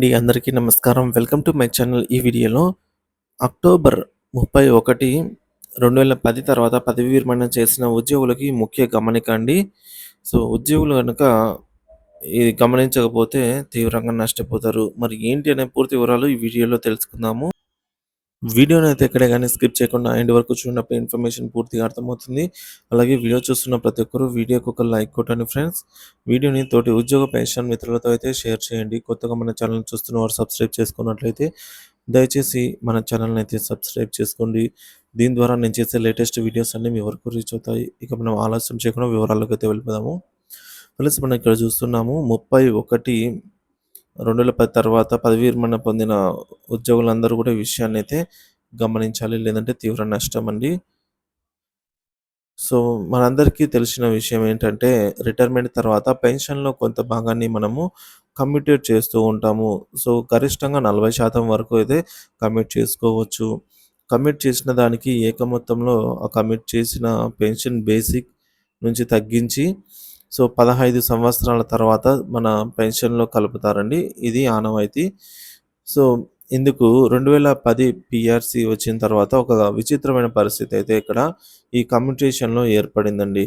అండి. అందరికీ నమస్కారం. Welcome to my channel. ఈ వీడియోలో అక్టోబర్ 31, 2010 తర్వాత పదవీ విరమణ చేసిన ఉద్యోగులకి ముఖ్య గమనిక అండి. ఉద్యోగులు గనక ఇది గమనించకపోతే తీవ్రంగా నష్టపోతారు. మరి ఏంటి అనే పూర్తి వివరాలు ఈ వీడియోలో తెలుసుకుందాము. వీడియోనైతే ఎక్కడ గాని స్కిప్ చేయకుండా ఎండ్ వరకు చూడనప్పుడు ఇన్ఫర్మేషన్ పూర్తిగా అర్థమవుతుంది. అలాగే వీడియో చూస్తున్న ప్రతి ఒక్కరు వీడియోకి ఒక లైక్ కొట్టండి ఫ్రెండ్స్. వీడియోని తోటి ఉద్యోగ పెన్షన్ మిత్రులతో అయితే షేర్ చేయండి. కొత్తగా మన ఛానల్ చూస్తున్న వారు సబ్స్క్రైబ్ చేసుకున్నట్లయితే దయచేసి మన ఛానల్ని అయితే సబ్స్క్రైబ్ చేసుకోండి. దీని ద్వారా నేను చేసే లేటెస్ట్ వీడియోస్ అన్నీ మీ వరకు రీచ్ అవుతాయి. ఇక మనం ఆలస్యం చేయకుండా వివరాల్లోకి అయితే వెళ్ళిపోదాము. ప్లస్ మనం ఇక్కడ చూస్తున్నాము 31/2010 తర్వాత పదవీ విరమణ పొందిన ఉద్యోగులందరూ కూడా ఈ విషయాన్ని అయితే గమనించాలి. లేదంటే తీవ్ర నష్టం అండి. మనందరికీ తెలిసిన విషయం ఏంటంటే రిటైర్మెంట్ తర్వాత పెన్షన్‌లో కొంత భాగాన్ని మనము కమ్యూటేట్ చేస్తూ ఉంటాము. గరిష్టంగా 40% వరకు అయితే కమ్యూట్ చేసుకోవచ్చు. కమిట్ చేసిన దానికి ఏక మొత్తంలో ఆ కమిట్ చేసిన పెన్షన్ బేసిక్ నుంచి తగ్గించి 15 సంవత్సరాల తర్వాత మన పెన్షన్‌లో కలుపుతారండి. ఇది ఆనవాయితీ. సో, ఇందుకు 2010 పీఆర్‌సీ వచ్చిన తర్వాత ఒక విచిత్రమైన పరిస్థితి అయితే ఇక్కడ ఈ కమ్యూటేషన్‌లో ఏర్పడిందండి.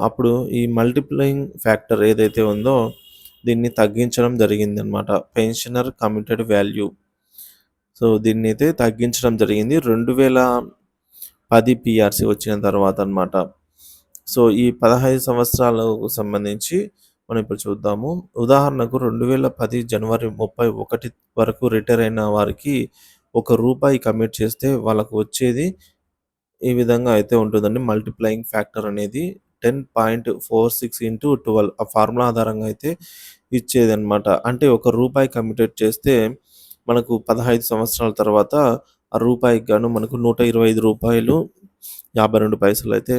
అప్పుడు ఈ మల్టిప్లయింగ్ ఫ్యాక్టర్ ఏదైతే ఉందో దీన్ని తగ్గించడం జరిగిందనమాట. Pensioner commuted value. దీన్నైతే తగ్గించడం జరిగింది 2010 పీఆర్‌సీ వచ్చిన తర్వాత అనమాట. ఈ 15 సంవత్సరాలకు సంబంధించి మనం ఇప్పుడు చూద్దాము. ఉదాహరణకు 2010 జనవరి 31 వరకు రిటైర్ అయిన వారికి రూ. 1 కమిట్ చేస్తే వాళ్ళకు వచ్చేది ఈ విధంగా అయితే ఉంటుందండి. మల్టిప్లయింగ్ ఫ్యాక్టర్ అనేది 10.46 ఇంటూ 12 ఆ ఫార్ములా ఆధారంగా అయితే ఇచ్చేదనమాట. అంటే రూ. 1 కమిటెడ్ చేస్తే మనకు 15 సంవత్సరాల తర్వాత ఆ రూపాయికి గాను మనకు రూ. 125.52 అయితే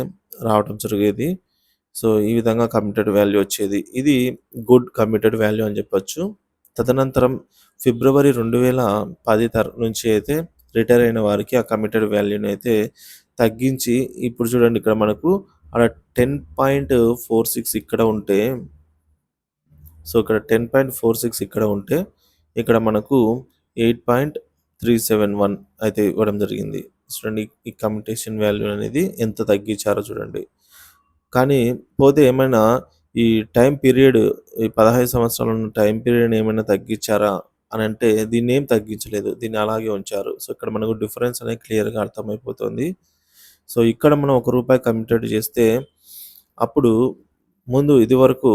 రావడం జరిగేది. ఈ విధంగా కమిటెడ్ వాల్యూ వచ్చేది. ఇది గుడ్ కమిటెడ్ వాల్యూ అని చెప్పొచ్చు. తదనంతరం ఫిబ్రవరి 2010 నుంచి అయితే రిటైర్ అయిన వారికి ఆ కమిటెడ్ వాల్యూని అయితే తగ్గించి ఇప్పుడు చూడండి ఇక్కడ మనకు అక్కడ 10.46 ఇక్కడ ఉంటే ఇక్కడ 10.46 ఇక్కడ ఉంటే ఇక్కడ మనకు 8.371 అయితే ఇవ్వడం జరిగింది. చూడండి ఈ కమ్యూటేషన్ వాల్యూ అనేది ఎంత తగ్గించారో చూడండి. కానీ పోతే ఏమైనా ఈ టైం పీరియడ్ ఈ 15 సంవత్సరాలు ఉన్న టైం పీరియడ్‌ని ఏమైనా తగ్గించారా అనంటే దీన్నేం తగ్గించలేదు. దీన్ని అలాగే ఉంచారు. ఇక్కడ మనకు డిఫరెన్స్ అనేది క్లియర్‌గా అర్థమైపోతుంది. ఇక్కడ మనం రూ. 1 కమిటెడ్ చేస్తే అప్పుడు ముందు ఇదివరకు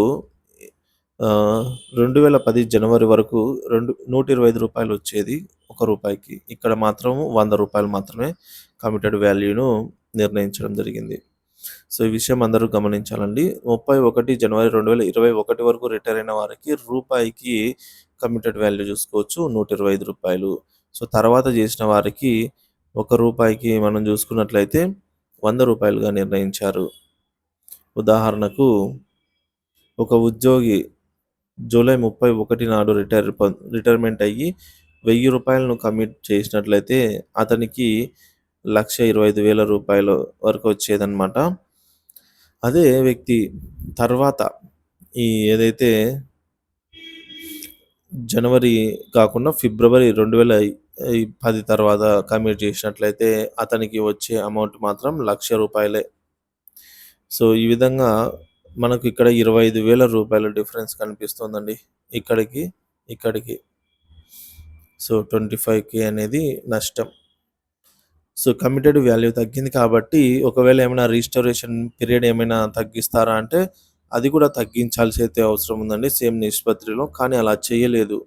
2010 జనవరి వరకు రూ. 125 వచ్చేది రూపాయికి. ఇక్కడ మాత్రం రూ. 100 మాత్రమే కమిటెడ్ వాల్యూను నిర్ణయించడం జరిగింది. ఈ విషయం అందరూ గమనించాలండి. 31 జనవరి 2021 వరకు రిటైర్ అయిన వారికి రూపాయికి కమిటెడ్ వాల్యూ చూసుకోవచ్చు రూ. 125. తర్వాత చేసిన వారికి రూపాయికి మనం చూసుకున్నట్లయితే రూ. 100గా నిర్ణయించారు. ఉదాహరణకు ఒక ఉద్యోగి జూలై 31 నాడు రిటైర్మెంట్ అయ్యి రూ. 1000 కమిట్ చేసినట్లయితే అతనికి రూ. 1,25,000 వరకు వచ్చేదన్నమాట. అదే వ్యక్తి తర్వాత ఏదైతే జనవరి కాకుండా ఫిబ్రవరి 2010 తర్వాత కమిట్ చేసినట్లయితే అతనికి వచ్చే అమౌంట్ మాత్రం రూ. 1,00,000. ఈ విధంగా మనకు ఇక్కడ రూ. 25,000 కనిపిస్తుందండి. ఇక్కడికి 25K అనేది నష్టం. కమిటెడ్ వాల్యూ తగ్గింది కాబట్టి ఒకవేళ ఏమైనా రిస్టోరేషన్ పీరియడ్ ఏమైనా తగ్గిస్తారా అంటే అది కూడా తగ్గించాల్సి అయితే అవసరం ఉందండి సేమ్ నిష్పత్తిలో. కానీ అలా చేయలేదు.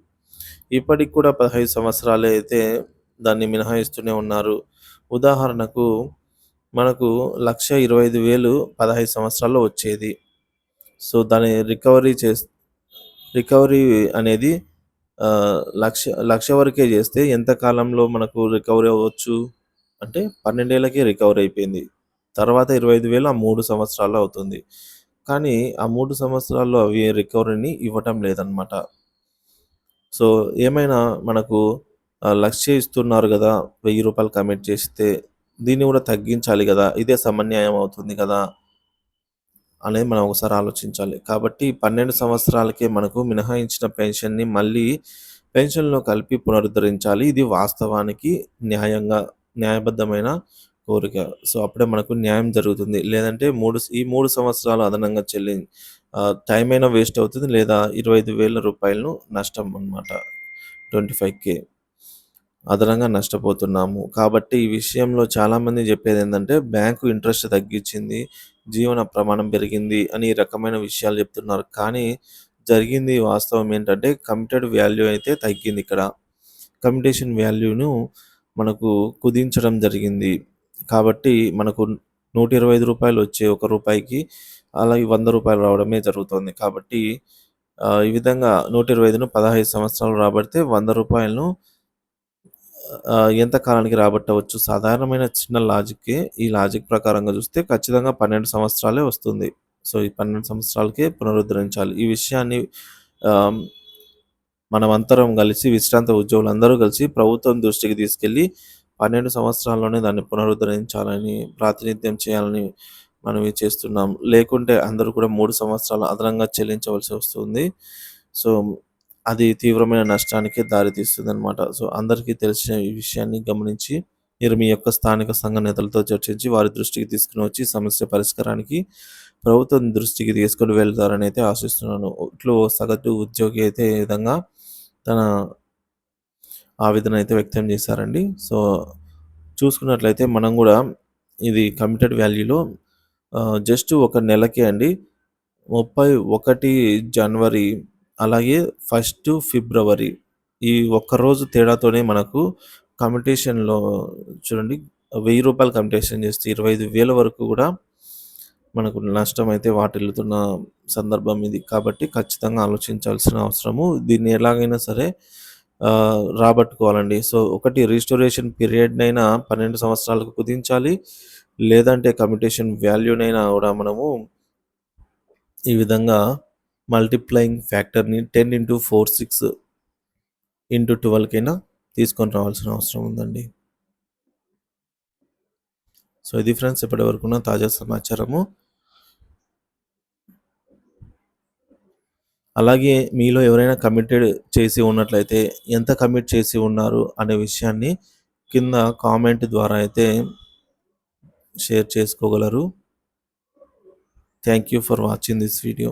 ఇప్పటికి కూడా 15 సంవత్సరాలే అయితే దాన్ని మినహాయిస్తూనే ఉన్నారు. ఉదాహరణకు మనకు 1,25,000 15 సంవత్సరాల్లో వచ్చేది. దాన్ని రికవరీ అనేది లక్ష వరకే చేస్తే ఎంత కాలంలో మనకు రికవరీ అవ్వచ్చు అంటే 12 ఏళ్ళకే రికవరీ అయిపోయింది. తర్వాత 25,000 ఆ 3 సంవత్సరాల్లో అవుతుంది. కానీ ఆ 3 సంవత్సరాల్లో అవి రికవరీని ఇవ్వటం లేదనమాట. ఏమైనా మనకు 1,00,000 ఇస్తున్నారు కదా! రూ. 1,000 కమిట్ చేస్తే దీన్ని కూడా తగ్గించాలి కదా! ఇదే సమన్యాయం అవుతుంది కదా! అనేది మనం ఒకసారి ఆలోచించాలి. కాబట్టి 12 సంవత్సరాలకే మనకు మినహాయించిన పెన్షన్‌ని మళ్ళీ పెన్షన్‌లో కలిపి పునరుద్ధరించాలి. ఇది వాస్తవానికి న్యాయబద్ధమైన కోరిక. సో, అప్పుడే మనకు న్యాయం జరుగుతుంది. లేదంటే ఈ 3 సంవత్సరాలు అదనంగా టైం అయినా వేస్ట్ అవుతుంది. లేదా రూ. 25,000 నష్టం అన్నమాట. 25,000 అదనంగా నష్టపోతున్నాము. కాబట్టి ఈ విషయంలో చాలామంది జెప్పేదేందంటే బ్యాంకు ఇంట్రెస్ట్ తగ్గించింది, జీవన ప్రమాణం పెరిగింది అని ఈ రకమైన విషయాలు జెప్తున్నారు. కానీ జరిగింది వాస్తవం ఏంటంటే కమిటెడ్ వాల్యూ అయితే తగ్గిందిక్కడ. కమ్యుటేషన్ వాల్యూను మనకు కుదించడం జరిగింది. కాబట్టి మనకు రూ. 125 వచ్చే ఒక రూపాయికి అలాగే రూ. 100 రావడమే జరుగుతుంది. కాబట్టి ఈ విధంగా 125ను 15 సంవత్సరాలు రాబడితే రూ. 100ను ఎంత కాలానికి రాబట్టవచ్చు? సాధారణమైన చిన్న లాజిక్కే. ఈ లాజిక్ ప్రకారంగా చూస్తే ఖచ్చితంగా 12 సంవత్సరాలే వస్తుంది. సో, ఈ 12 సంవత్సరాలకే పునరుద్ధరించాలి. ఈ విషయాన్ని ఆహ్, మనమంతరం కలిసి విశ్రాంత ఉద్యోగులందరూ కలిసి ప్రభుత్వం దృష్టికి తీసుకెళ్ళి 12 సంవత్సరాల్లోనే దాన్ని పునరుద్ధరించాలని, ప్రాతినిధ్యం చేయాలని మనవి చేస్తున్నాం. లేకుంటే అందరూ కూడా 3 సంవత్సరాలు అదనంగా చెల్లించవలసి వస్తుంది. సో, అది తీవ్రమైన నష్టానికి దారితీస్తుందనమాట. సో, అందరికీ తెలిసిన ఈ విషయాన్ని గమనించి మీరు మీ యొక్క స్థానిక సంఘ నేతలతో చర్చించి వారి దృష్టికి తీసుకొని వచ్చి సమస్య పరిష్కారానికి ప్రభుత్వం దృష్టికి తీసుకొని వెళ్తారని అయితే ఆశిస్తున్నాను. ఇట్లో సగటు ఉద్యోగి అయితే ఈ విధంగా తన ఆవేదన అయితే వ్యక్తం చేశారండి. సో, చూసుకున్నట్లయితే మనం గూడా ఇది కమిటెడ్ వాల్యూలో జస్ట్ ఒక నెలకే అండి 31 జనవరి అలాగే 1 ఫిబ్రవరి ఈ ఒక్కరోజు తేడాతోనే మనకు కమ్యుటేషన్‌లో చూడండి రూ. 1000 కమ్యుటేషన్ చేస్తే 25,000 వరకు గూడా మనకు నష్టమైతే వాటిల్లుతున్న సందర్భం ఇది. కాబట్టి ఖచ్చితంగా ఆలోచించాల్సిన అవసరము దీన్ని ఎలాగైనా సరే రాబట్టుకోవాలండి. సో, ఒకటి రిస్టోరేషన్ పీరియడ్‌నైనా 12 సంవత్సరాలకు కుదించాలి. లేదంటే కమ్యుటేషన్ వాల్యూనైనా గూడా మనము ఈ విధంగా మల్టిప్లయింగ్ ఫ్యాక్టర్‌ని 10 ఇంటూ 12కైనా తీసుకొని రావాల్సిన అవసరం ఉందండి. సో, ఇది ఫ్రెండ్స్ ఇప్పటివరకున్న తాజా సమాచారము. అలాగే మీలో ఎవరైనా కమిటెడ్ చేసి ఉన్నట్లయితే ఎంత కమిట్ చేసి ఉన్నారు అనే విషయాన్ని కింద కామెంట్ ద్వారా అయితే షేర్ చేసుకోగలరు. Thank you for watching this video.